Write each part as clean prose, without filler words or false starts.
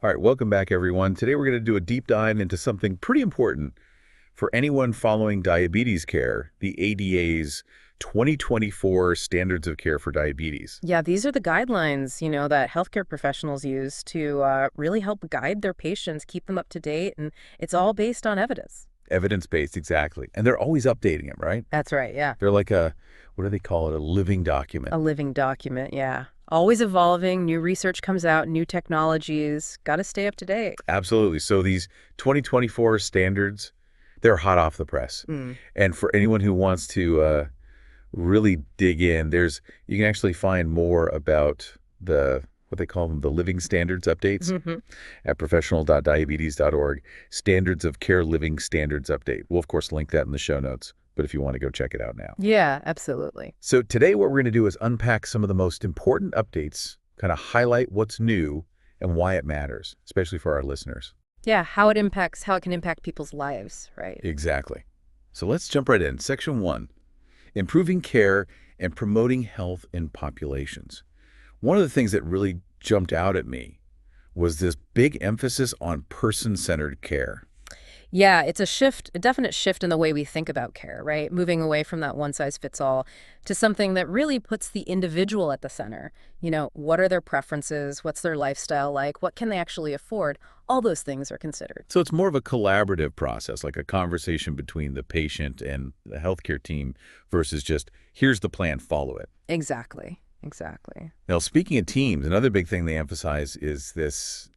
All right, welcome back, everyone. Today we're going to do a deep dive into something pretty important for anyone following diabetes care, the ADA's 2024 Standards of Care for Diabetes. Yeah, these are the guidelines, that healthcare professionals use to really help guide their patients, keep them up to date, and it's all based on evidence. Evidence-based, exactly. And they're always updating them, right? That's right, yeah. They're like what do they call it? A living document. A living document, yeah. Always evolving, new research comes out, new technologies, got to stay up to date. Absolutely. So these 2024 standards, they're hot off the press. Mm. And for anyone who wants to really dig in, you can actually find more about what they call them, the living standards updates at professional.diabetes.org. Standards of Care Living Standards Update. We'll, of course, link that in the show notes, but if you want to go check it out now. Yeah, absolutely. So today what we're going to do is unpack some of the most important updates, kind of highlight what's new and why it matters, especially for our listeners. Yeah, how it can impact people's lives, right? Exactly. So let's jump right in. Section 1, improving care and promoting health in populations. One of the things that really jumped out at me was this big emphasis on person-centered care. Yeah, it's a definite shift in the way we think about care, right? Moving away from that one-size-fits-all to something that really puts the individual at the center. What are their preferences? What's their lifestyle like? What can they actually afford? All those things are considered. So it's more of a collaborative process, like a conversation between the patient and the healthcare team versus just, here's the plan, follow it. Exactly. Exactly. Now, speaking of teams, another big thing they emphasize is this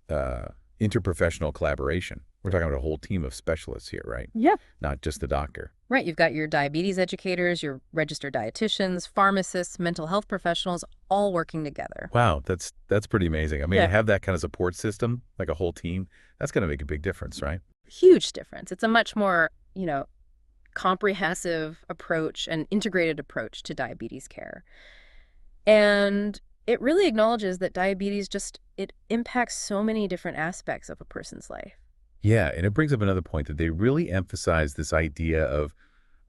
interprofessional collaboration. We're talking about a whole team of specialists here, right? Yeah. Not just the doctor. Right. You've got your diabetes educators, your registered dietitians, pharmacists, mental health professionals, all working together. Wow, that's pretty amazing. I mean, Yeah. to have that kind of support system, like a whole team, that's going to make a big difference, right? Huge difference. It's a much more, comprehensive approach and integrated approach to diabetes care. And it really acknowledges that diabetes it impacts so many different aspects of a person's life. Yeah, and it brings up another point that they really emphasize this idea of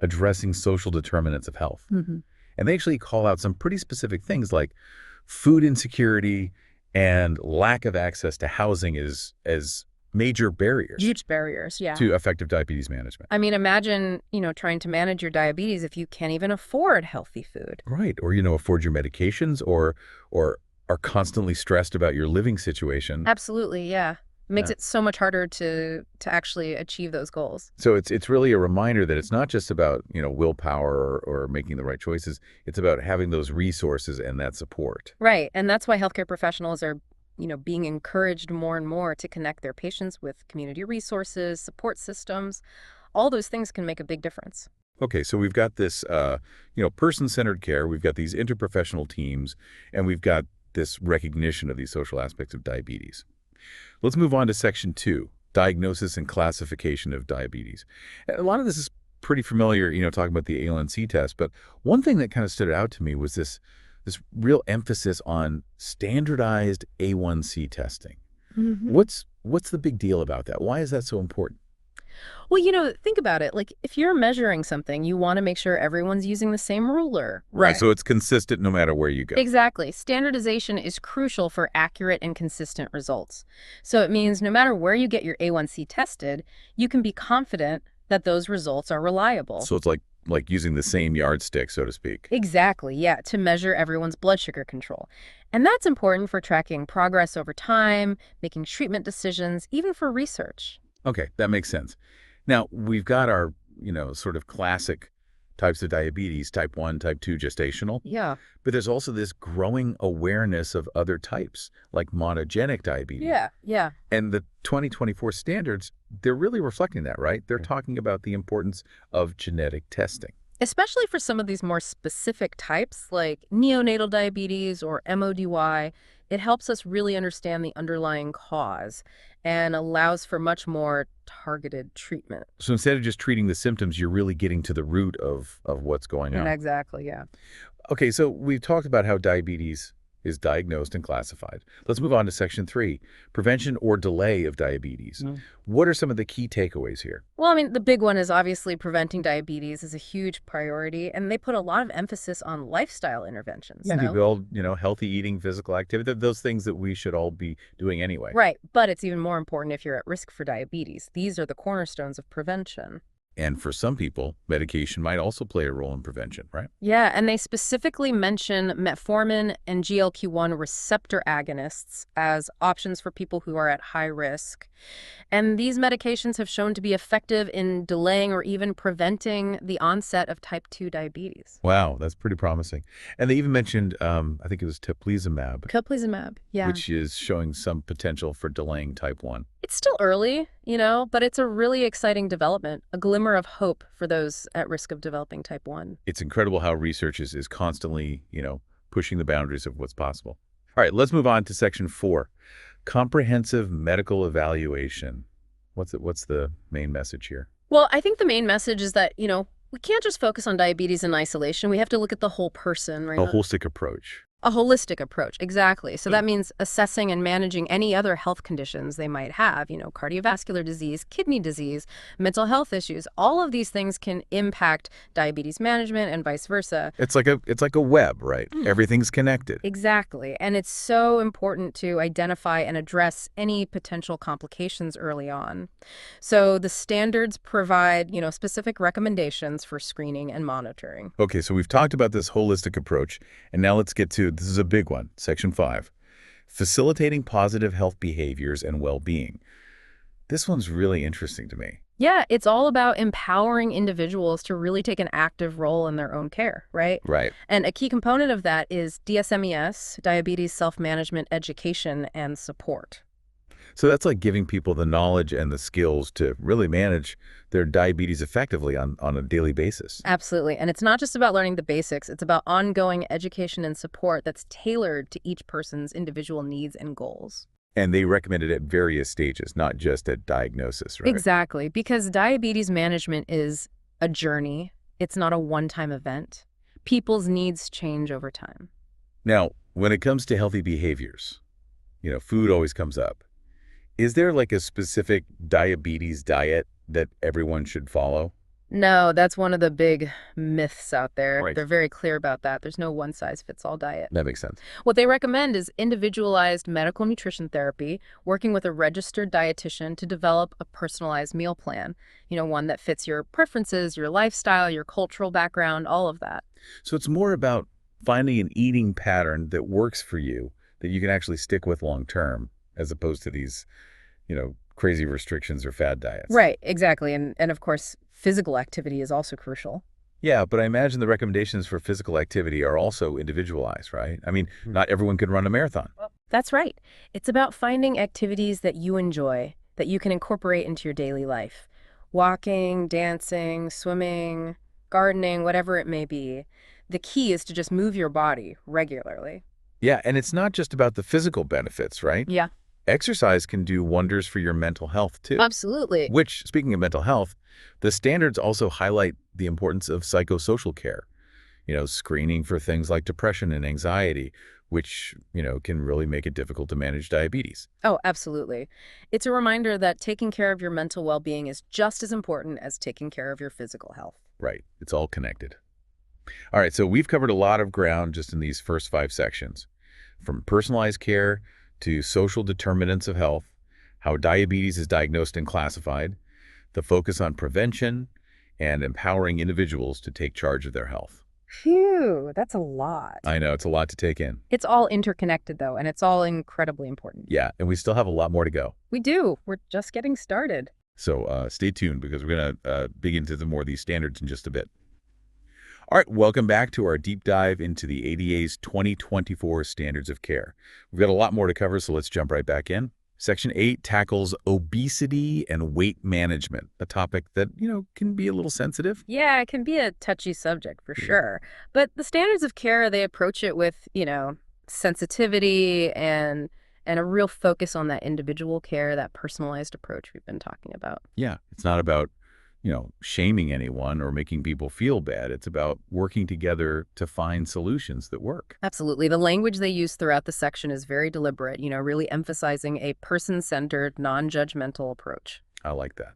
addressing social determinants of health. And they actually call out some pretty specific things like food insecurity and lack of access to housing as major barriers Huge barriers, yeah. to effective diabetes management. I mean, imagine, trying to manage your diabetes if you can't even afford healthy food. Right, or, afford your medications or are constantly stressed about your living situation. Absolutely, yeah. It makes Yeah. it so much harder to actually achieve those goals. So it's really a reminder that it's not just about, willpower or making the right choices. It's about having those resources and that support. Right, and that's why healthcare professionals are, being encouraged more and more to connect their patients with community resources, support systems. All those things can make a big difference. Okay, so we've got this, person-centered care. We've got these interprofessional teams, and we've got this recognition of these social aspects of diabetes. Let's move on to Section 2, diagnosis and classification of diabetes. A lot of this is pretty familiar, talking about the A1C test, but one thing that kind of stood out to me was this real emphasis on standardized A1C testing. What's the big deal about that? Why is that so important? Well, think about it. Like, if you're measuring something, you want to make sure everyone's using the same ruler. Right, so it's consistent no matter where you go. Exactly. Standardization is crucial for accurate and consistent results. So it means no matter where you get your A1C tested, you can be confident that those results are reliable. So it's like using the same yardstick, so to speak. Exactly, yeah, to measure everyone's blood sugar control. And that's important for tracking progress over time, making treatment decisions, even for research. Okay, that makes sense. Now, we've got our, sort of classic types of diabetes, type 1, type 2 gestational. Yeah. But there's also this growing awareness of other types, like monogenic diabetes. Yeah. And the 2024 standards, they're really reflecting that, right? They're talking about the importance of genetic testing. Especially for some of these more specific types like neonatal diabetes or MODY, it helps us really understand the underlying cause and allows for much more targeted treatment. So instead of just treating the symptoms, you're really getting to the root of what's going on. Exactly, yeah. Okay, so we've talked about how diabetes is diagnosed and classified. Let's move on to section 3, prevention or delay of diabetes. What are some of the key takeaways here? Well, I mean, the big one is obviously preventing diabetes is a huge priority, and they put a lot of emphasis on lifestyle interventions. Yeah, to build, healthy eating, physical activity, those things that we should all be doing anyway. Right, but it's even more important if you're at risk for diabetes. These are the cornerstones of prevention. And for some people, medication might also play a role in prevention, right? Yeah, and they specifically mention metformin and GLP-1 receptor agonists as options for people who are at high risk. And these medications have shown to be effective in delaying or even preventing the onset of type 2 diabetes. Wow, that's pretty promising. And they even mentioned, I think it was Teplizumab, yeah. which is showing some potential for delaying type 1. It's still early, but it's a really exciting development, a glimmer of hope for those at risk of developing type 1. It's incredible how research is constantly, pushing the boundaries of what's possible. All right, let's move on to section 4, comprehensive medical evaluation. What's the main message here? Well, I think the main message is that, we can't just focus on diabetes in isolation. We have to look at the whole person, right? A holistic approach. A holistic approach, exactly. So that means assessing and managing any other health conditions they might have, cardiovascular disease, kidney disease, mental health issues. All of these things can impact diabetes management and vice versa. It's like a web, right? Everything's connected. Exactly. And it's so important to identify and address any potential complications early on. So the standards provide, specific recommendations for screening and monitoring. Okay, so we've talked about this holistic approach, and now let's get to, this is a big one, section 5, facilitating positive health behaviors and well-being. This one's really interesting to me. Yeah, it's all about empowering individuals to really take an active role in their own care, right? Right. And a key component of that is DSMES, diabetes self-management education and support. So that's like giving people the knowledge and the skills to really manage their diabetes effectively on a daily basis. Absolutely. And it's not just about learning the basics. It's about ongoing education and support that's tailored to each person's individual needs and goals. And they recommend it at various stages, not just at diagnosis, right? Exactly. Because diabetes management is a journey. It's not a one-time event. People's needs change over time. Now, when it comes to healthy behaviors, food always comes up. Is there like a specific diabetes diet that everyone should follow? No, that's one of the big myths out there. Right. They're very clear about that. There's no one-size-fits-all diet. That makes sense. What they recommend is individualized medical nutrition therapy, working with a registered dietitian to develop a personalized meal plan, one that fits your preferences, your lifestyle, your cultural background, all of that. So it's more about finding an eating pattern that works for you, that you can actually stick with long term, as opposed to these, crazy restrictions or fad diets. Right, exactly. And of course, physical activity is also crucial. Yeah, but I imagine the recommendations for physical activity are also individualized, right? I mean, not everyone can run a marathon. That's right. It's about finding activities that you enjoy, that you can incorporate into your daily life. Walking, dancing, swimming, gardening, whatever it may be. The key is to just move your body regularly. Yeah, and it's not just about the physical benefits, right? Yeah. Exercise can do wonders for your mental health, too. Absolutely. Which, speaking of mental health, the standards also highlight the importance of psychosocial care, screening for things like depression and anxiety, which, can really make it difficult to manage diabetes. Oh, absolutely. It's a reminder that taking care of your mental well-being is just as important as taking care of your physical health. Right. It's all connected. All right, so we've covered a lot of ground just in these first 5 sections, from personalized care to social determinants of health, how diabetes is diagnosed and classified, the focus on prevention, and empowering individuals to take charge of their health. Phew, that's a lot. I know, it's a lot to take in. It's all interconnected, though, and it's all incredibly important. Yeah, and we still have a lot more to go. We do. We're just getting started. So stay tuned, because we're going to dig into more of these standards in just a bit. All right, welcome back to our deep dive into the ADA's 2024 Standards of Care. We've got a lot more to cover, so let's jump right back in. Section 8 tackles obesity and weight management, a topic that, can be a little sensitive. Yeah, it can be a touchy subject for sure. But the standards of care, they approach it with, sensitivity and a real focus on that individual care, that personalized approach we've been talking about. Yeah, it's not about shaming anyone or making people feel bad. It's about working together to find solutions that work. Absolutely. The language they use throughout the section is very deliberate, really emphasizing a person-centered, non-judgmental approach. I like that.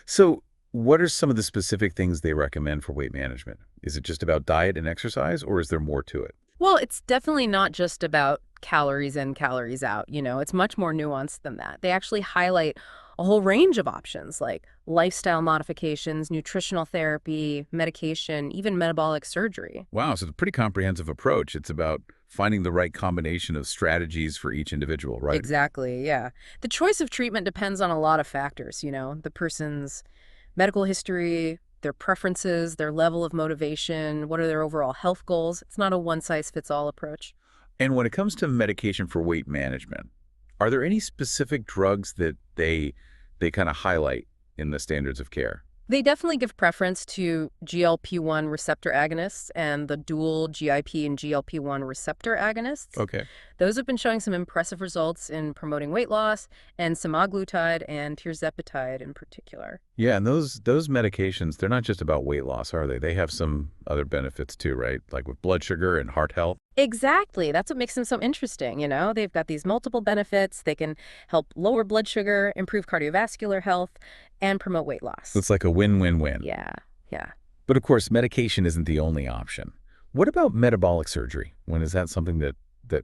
So what are some of the specific things they recommend for weight management? Is it just about diet and exercise, or is there more to it? Well, it's definitely not just about calories in, calories out. It's much more nuanced than that. They actually highlight a whole range of options like lifestyle modifications, nutritional therapy, medication, even metabolic surgery. Wow, so it's a pretty comprehensive approach. It's about finding the right combination of strategies for each individual, right? Exactly, yeah. The choice of treatment depends on a lot of factors, the person's medical history, their preferences, their level of motivation, what are their overall health goals. It's not a one-size-fits-all approach. And when it comes to medication for weight management, are there any specific drugs that they kind of highlight in the standards of care? They definitely give preference to GLP-1 receptor agonists and the dual GIP and GLP-1 receptor agonists. Okay. Those have been showing some impressive results in promoting weight loss, and semaglutide and tirzepatide in particular. Yeah, and those medications, they're not just about weight loss, are they? They have some other benefits too, right? Like with blood sugar and heart health. Exactly. That's what makes them so interesting. They've got these multiple benefits. They can help lower blood sugar, improve cardiovascular health, and promote weight loss. It's like a win-win-win. Yeah, yeah. But of course, medication isn't the only option. What about metabolic surgery? When is that something that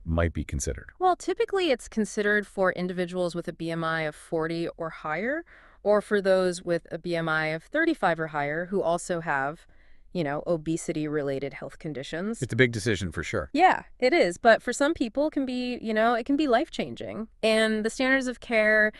might be considered? Well, typically it's considered for individuals with a BMI of 40 or higher, or for those with a BMI of 35 or higher who also have, obesity-related health conditions. It's a big decision for sure. Yeah, it is. But for some people, it can be life-changing. And the standards of care,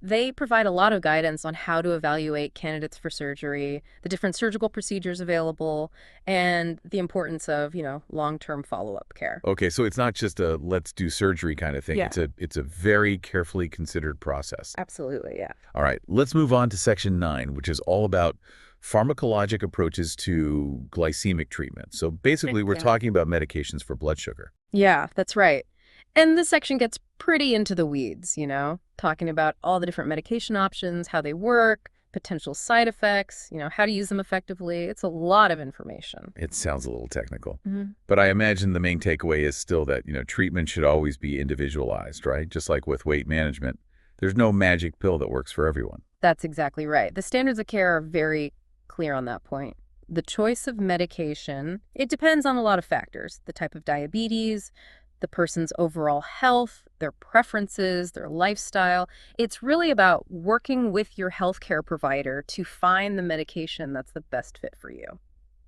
they provide a lot of guidance on how to evaluate candidates for surgery, the different surgical procedures available, and the importance of, long-term follow-up care. Okay, so it's not just a let's do surgery kind of thing. Yeah. It's a very carefully considered process. Absolutely, yeah. All right, let's move on to section 9, which is all about pharmacologic approaches to glycemic treatment. So basically, we're Yeah. talking about medications for blood sugar. Yeah, that's right. And this section gets pretty into the weeds, talking about all the different medication options, how they work, potential side effects, how to use them effectively. It's a lot of information. It sounds a little technical, Mhm. but I imagine the main takeaway is still that, treatment should always be individualized, right? Just like with weight management, there's no magic pill that works for everyone. That's exactly right. The standards of care are very clear on that point. The choice of medication, it depends on a lot of factors, the type of diabetes, the person's overall health, their preferences, their lifestyle. It's really about working with your healthcare provider to find the medication that's the best fit for you.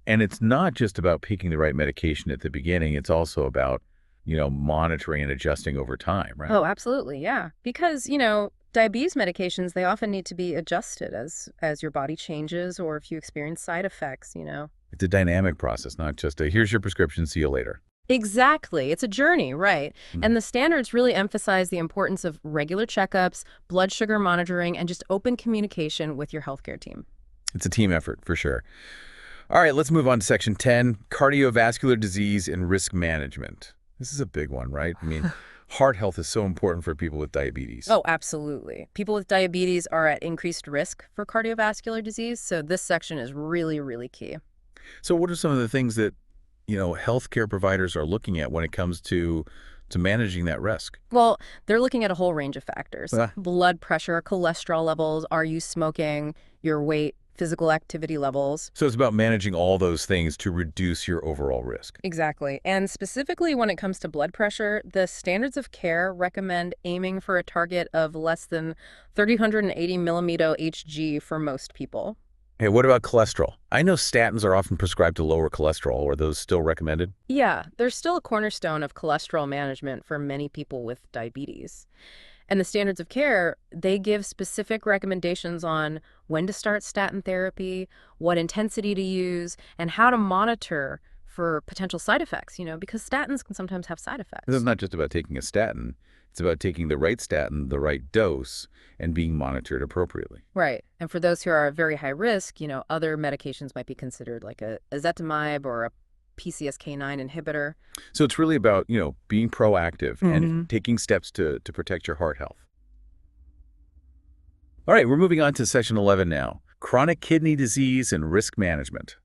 And it's not just about picking the right medication at the beginning. It's also about, monitoring and adjusting over time, right? Oh, absolutely, yeah. Because, diabetes medications, they often need to be adjusted as your body changes or if you experience side effects. It's a dynamic process, not just a here's your prescription, see you later. Exactly. It's a journey, right? And the standards really emphasize the importance of regular checkups, blood sugar monitoring, and just open communication with your healthcare team. It's a team effort for sure. All right, let's move on to section 10, cardiovascular disease and risk management. This is a big one, right? I mean, heart health is so important for people with diabetes. Oh, absolutely. People with diabetes are at increased risk for cardiovascular disease, so this section is really, really key. So what are some of the things that, healthcare providers are looking at when it comes to managing that risk? Well, they're looking at a whole range of factors. Ah. Blood pressure, cholesterol levels, are you smoking, your weight, physical activity levels. So it's about managing all those things to reduce your overall risk. Exactly. And specifically when it comes to blood pressure, the standards of care recommend aiming for a target of less than 380 millimeter Hg for most people. Hey, what about cholesterol? I know statins are often prescribed to lower cholesterol. Are those still recommended? Yeah, there's still a cornerstone of cholesterol management for many people with diabetes. And the standards of care, they give specific recommendations on when to start statin therapy, what intensity to use, and how to monitor for potential side effects, because statins can sometimes have side effects. It's not just about taking a statin. It's about taking the right statin, the right dose, and being monitored appropriately. Right. And for those who are at very high risk, other medications might be considered like a ezetimibe or a PCSK9 inhibitor. So it's really about, being proactive and taking steps to protect your heart health. All right, we're moving on to section 11 now. Chronic kidney disease and risk management.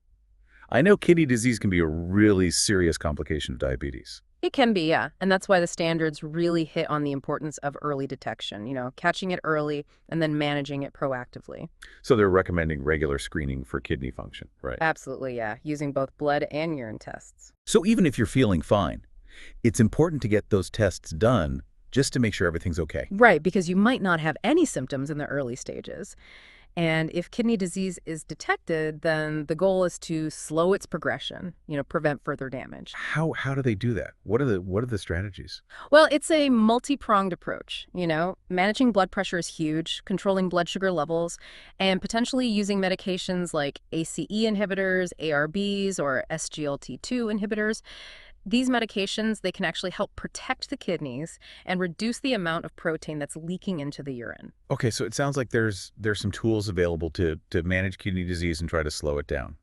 I know kidney disease can be a really serious complication of diabetes. It can be, yeah. And that's why the standards really hit on the importance of early detection, catching it early and then managing it proactively. So they're recommending regular screening for kidney function, right? Absolutely, yeah, using both blood and urine tests. So even if you're feeling fine, it's important to get those tests done just to make sure everything's okay. Right, because you might not have any symptoms in the early stages. And if kidney disease is detected, then the goal is to slow its progression, prevent further damage. How do they do that? What are the strategies? Well, it's a multi-pronged approach, Managing blood pressure is huge, controlling blood sugar levels, and potentially using medications like ACE inhibitors, ARBs, or SGLT2 inhibitors. These medications, they can actually help protect the kidneys and reduce the amount of protein that's leaking into the urine. Okay, so it sounds like there's some tools available to manage kidney disease and try to slow it down.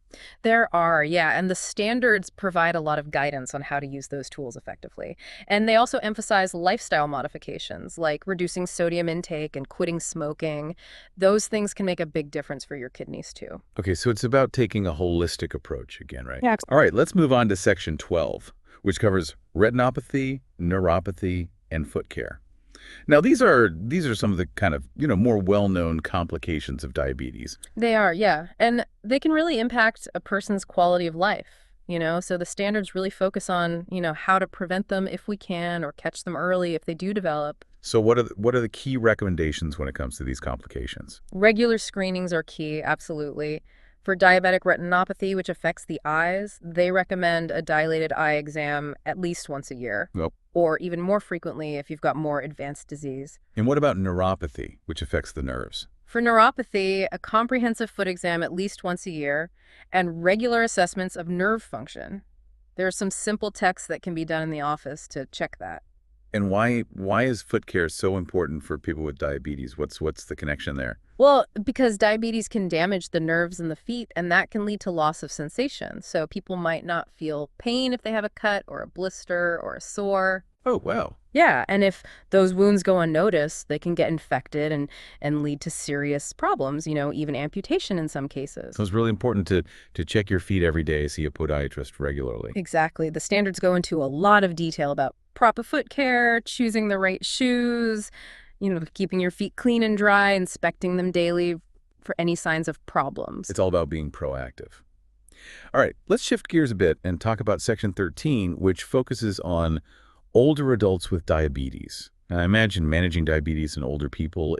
There are, yeah, and the standards provide a lot of guidance on how to use those tools effectively. And they also emphasize lifestyle modifications like reducing sodium intake and quitting smoking. Those things can make a big difference for your kidneys too. Okay, so it's about taking a holistic approach again, right? Yeah. All right, let's move on to section 12, which covers retinopathy, neuropathy, and foot care. Now, these are some of the kind of, more well-known complications of diabetes. They are, yeah. And they can really impact a person's quality of life. So the standards really focus on, how to prevent them if we can or catch them early if they do develop. So what are the key recommendations when it comes to these complications? Regular screenings are key, absolutely. For diabetic retinopathy, which affects the eyes, they recommend a dilated eye exam at least once a year, Well, or even more frequently if you've got more advanced disease. and what about neuropathy, which affects the nerves? For neuropathy, a comprehensive foot exam at least once a year, and regular assessments of nerve function. There are some simple tests that can be done in the office to check that. And why is foot care so important for people with diabetes? What's the connection there? Well, because diabetes can damage the nerves in the feet, and that can lead to loss of sensation. So people might not feel pain if they have a cut or a blister or a sore. Oh, wow. Yeah, and if those wounds go unnoticed, they can get infected and lead to serious problems, even amputation in some cases. So it's really important to check your feet every day, see a podiatrist regularly. Exactly. The standards go into a lot of detail about proper foot care, choosing the right shoes, keeping your feet clean and dry, inspecting them daily for any signs of problems. It's all about being proactive. All right, let's shift gears a bit and talk about Section 13, which focuses on older adults with diabetes. Now, I imagine managing diabetes in older people,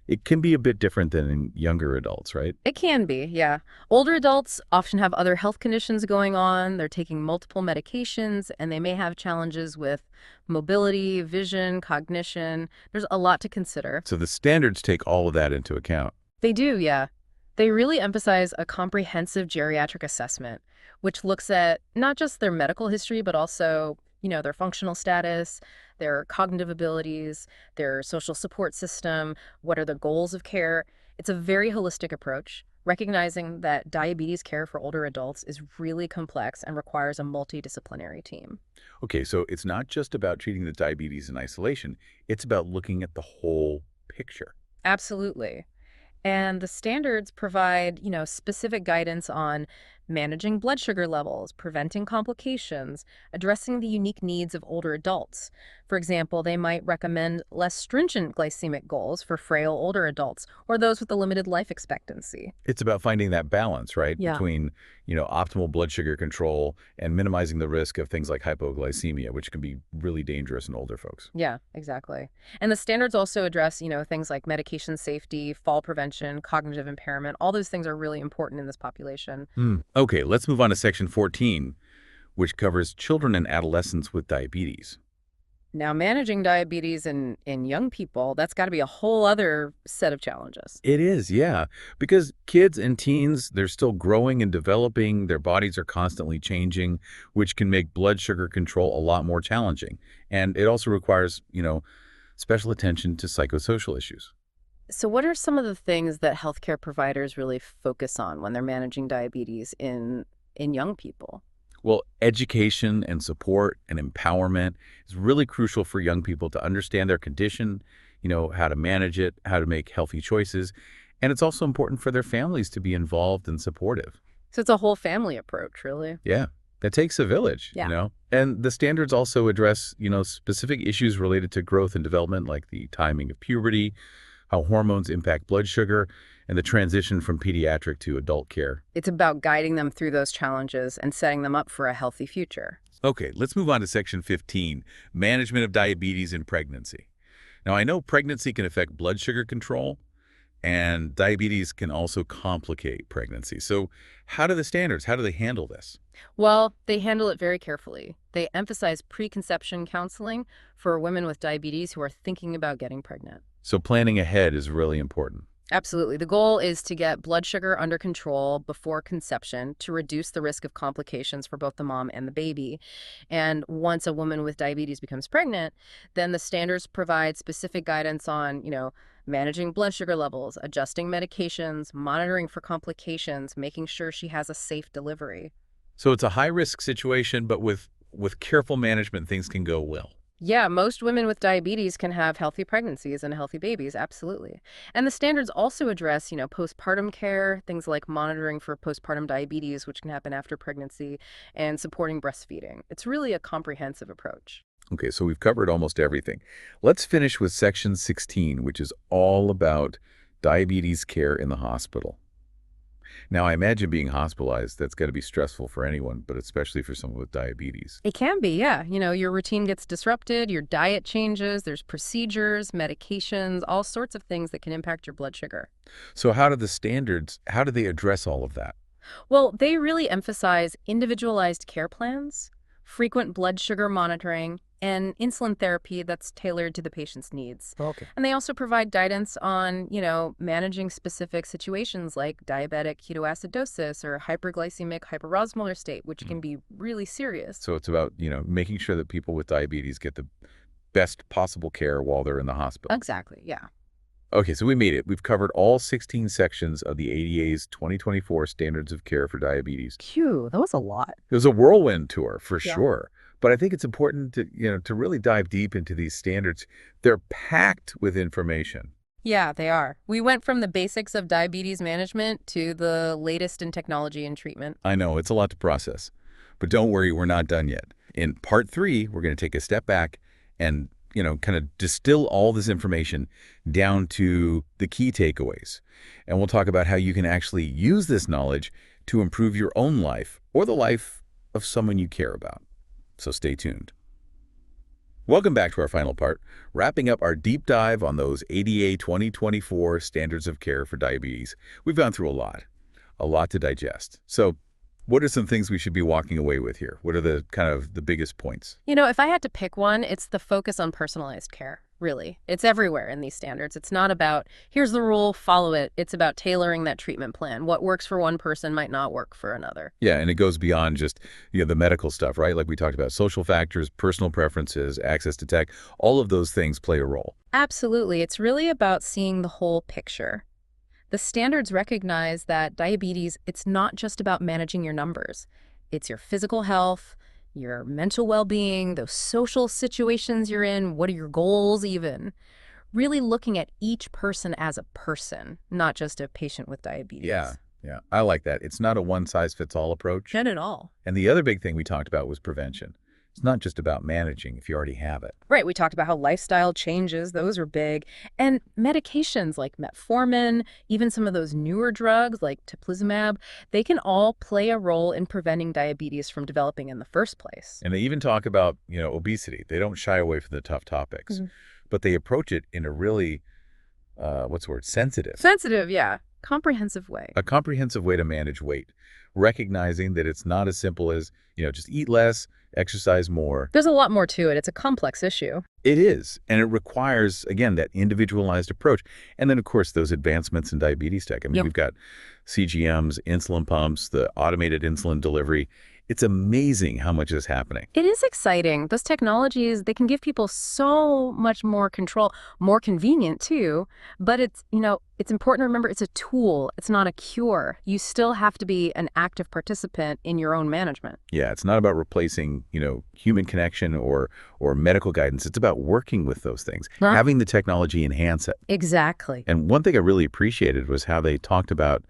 it can be a bit different than in younger adults, right? It can be, yeah. Older adults often have other health conditions going on. They're taking multiple medications, and they may have challenges with mobility, vision, cognition. There's a lot to consider. So the standards take all of that into account. They do, yeah. They really emphasize a comprehensive geriatric assessment, which looks at not just their medical history, but also, their functional status, their cognitive abilities, their social support system, what are the goals of care. It's a very holistic approach, recognizing that diabetes care for older adults is really complex and requires a multidisciplinary team. Okay, so it's not just about treating the diabetes in isolation. It's about looking at the whole picture. Absolutely. And the standards provide, specific guidance on managing blood sugar levels, preventing complications, addressing the unique needs of older adults. For example, they might recommend less stringent glycemic goals for frail older adults or those with a limited life expectancy. It's about finding that balance, right, Yeah. between, optimal blood sugar control and minimizing the risk of things like hypoglycemia, which can be really dangerous in older folks. Yeah, exactly. And the standards also address, things like medication safety, fall prevention, cognitive impairment. All those things are really important in this population. Okay, let's move on to Section 14, which covers children and adolescents with diabetes. Now, managing diabetes in young people, that's got to be a whole other set of challenges. It is, yeah, because kids and teens, they're still growing and developing. Their bodies are constantly changing, which can make blood sugar control a lot more challenging. And it also requires, special attention to psychosocial issues. So what are some of the things that healthcare providers really focus on when they're managing diabetes in young people? Well, education and support and empowerment is really crucial for young people to understand their condition, how to manage it, how to make healthy choices, And it's also important for their families to be involved and supportive. So it's a whole family approach, really. Yeah, that takes a village, Yeah. And the standards also address, specific issues related to growth and development, like the timing of puberty, how hormones impact blood sugar, and the transition from pediatric to adult care. It's about guiding them through those challenges and setting them up for a healthy future. Okay, let's move on to section 15, management of diabetes in pregnancy. Now, I know pregnancy can affect blood sugar control, and diabetes can also complicate pregnancy. So how do the standards, how do they handle this? Well, they handle it very carefully. They emphasize preconception counseling for women with diabetes who are thinking about getting pregnant. So planning ahead is really important. Absolutely. The goal is to get blood sugar under control before conception to reduce the risk of complications for both the mom and the baby. And once a woman with diabetes becomes pregnant, then the standards provide specific guidance on, managing blood sugar levels, adjusting medications, monitoring for complications, making sure she has a safe delivery. So it's a high-risk situation, but with careful management, things can go well. Yeah, most women with diabetes can have healthy pregnancies and healthy babies, absolutely. And the standards also address, postpartum care, things like monitoring for postpartum diabetes, which can happen after pregnancy, and supporting breastfeeding. It's really a comprehensive approach. Okay, so we've covered almost everything. Let's finish with section 16, which is all about diabetes care in the hospital. Now, I imagine being hospitalized, that's got to be stressful for anyone, but especially for someone with diabetes. It can be, yeah. Your routine gets disrupted, your diet changes, there's procedures, medications, all sorts of things that can impact your blood sugar. So how do the standards, how do they address all of that? Well, they really emphasize individualized care plans, frequent blood sugar monitoring, and insulin therapy that's tailored to the patient's needs. Okay. And they also provide guidance on, managing specific situations like diabetic ketoacidosis or hyperglycemic hyperosmolar state, which can be really serious. So it's about, making sure that people with diabetes get the best possible care while they're in the hospital. Exactly, yeah. Okay, so we made it. We've covered all 16 sections of the ADA's 2024 Standards of Care for Diabetes. Phew, that was a lot. It was a whirlwind tour for Yeah. sure. But I think it's important to really dive deep into these standards. They're packed with information. Yeah, they are. We went from the basics of diabetes management to the latest in technology and treatment. I know it's a lot to process, but don't worry, we're not done yet. In part 3, we're going to take a step back and, kind of distill all this information down to the key takeaways. And we'll talk about how you can actually use this knowledge to improve your own life or the life of someone you care about. So stay tuned. Welcome back to our final part, wrapping up our deep dive on those ADA 2024 Standards of Care for Diabetes. We've gone through a lot to digest. So what are some things we should be walking away with here? What are the kind of the biggest points? If I had to pick one, it's the focus on personalized care, really. It's everywhere in these standards. It's not about, here's the rule, follow it. It's about tailoring that treatment plan. What works for one person might not work for another. Yeah, and it goes beyond just the medical stuff, right? Like we talked about, social factors, personal preferences, access to tech, all of those things play a role. Absolutely. It's really about seeing the whole picture. The standards recognize that diabetes, it's not just about managing your numbers. It's your physical health, your mental well-being, those social situations you're in, what are your goals even. Really looking at each person as a person, not just a patient with diabetes. Yeah, I like that. It's not a one-size-fits-all approach. Not at all. And the other big thing we talked about was prevention. It's not just about managing if you already have it. Right, we talked about how lifestyle changes, those are big. And medications like metformin, even some of those newer drugs like teplizumab, they can all play a role in preventing diabetes from developing in the first place. And they even talk about, obesity. They don't shy away from the tough topics, but they approach it in a really, sensitive. Sensitive, yeah. Comprehensive way. A comprehensive way to manage weight, recognizing that it's not as simple as, just eat less, exercise more. There's a lot more to it. It's a complex issue. It is, and it requires, again, that individualized approach. And then, of course, those advancements in diabetes tech. I mean, we've got CGMs, insulin pumps, the automated insulin delivery, It's amazing how much is happening. It is exciting. Those technologies, they can give people so much more control, more convenient too. But it's important to remember it's a tool. It's not a cure. You still have to be an active participant in your own management. Yeah, it's not about replacing, human connection or medical guidance. It's about working with those things, Huh? having the technology enhance it. Exactly. And one thing I really appreciated was how they talked about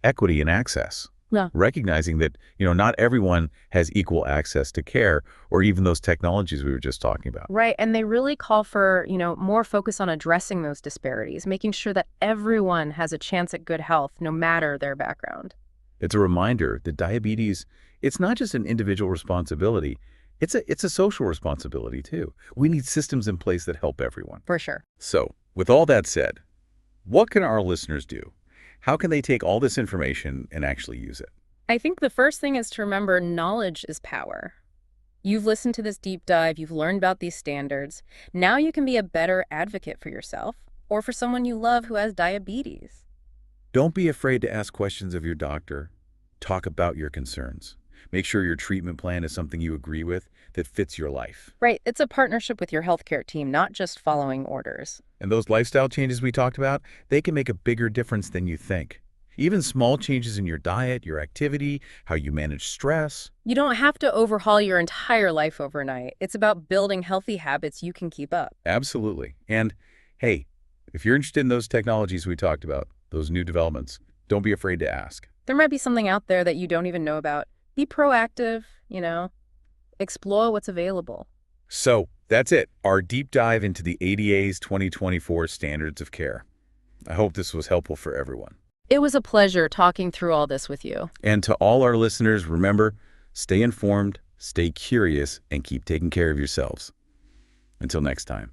equity and access, Yeah. recognizing that, not everyone has equal access to care or even those technologies we were just talking about. Right. And they really call for, more focus on addressing those disparities, making sure that everyone has a chance at good health, no matter their background. It's a reminder that diabetes, it's not just an individual responsibility, it's a social responsibility too. We need systems in place that help everyone. For sure. So, with all that said, what can our listeners do? How can they take all this information and actually use it? I think the first thing is to remember knowledge is power. You've listened to this deep dive, you've learned about these standards. Now you can be a better advocate for yourself or for someone you love who has diabetes. Don't be afraid to ask questions of your doctor. Talk about your concerns. Make sure your treatment plan is something you agree with that fits your life. Right, it's a partnership with your healthcare team, not just following orders. And those lifestyle changes we talked about, they can make a bigger difference than you think. Even small changes in your diet, your activity, how you manage stress. You don't have to overhaul your entire life overnight. It's about building healthy habits you can keep up. Absolutely. And hey, if you're interested in those technologies we talked about, those new developments, don't be afraid to ask. There might be something out there that you don't even know about. Be proactive, explore what's available. So that's it, our deep dive into the ADA's 2024 Standards of Care. I hope this was helpful for everyone. It was a pleasure talking through all this with you. And to all our listeners, remember, stay informed, stay curious, and keep taking care of yourselves. Until next time.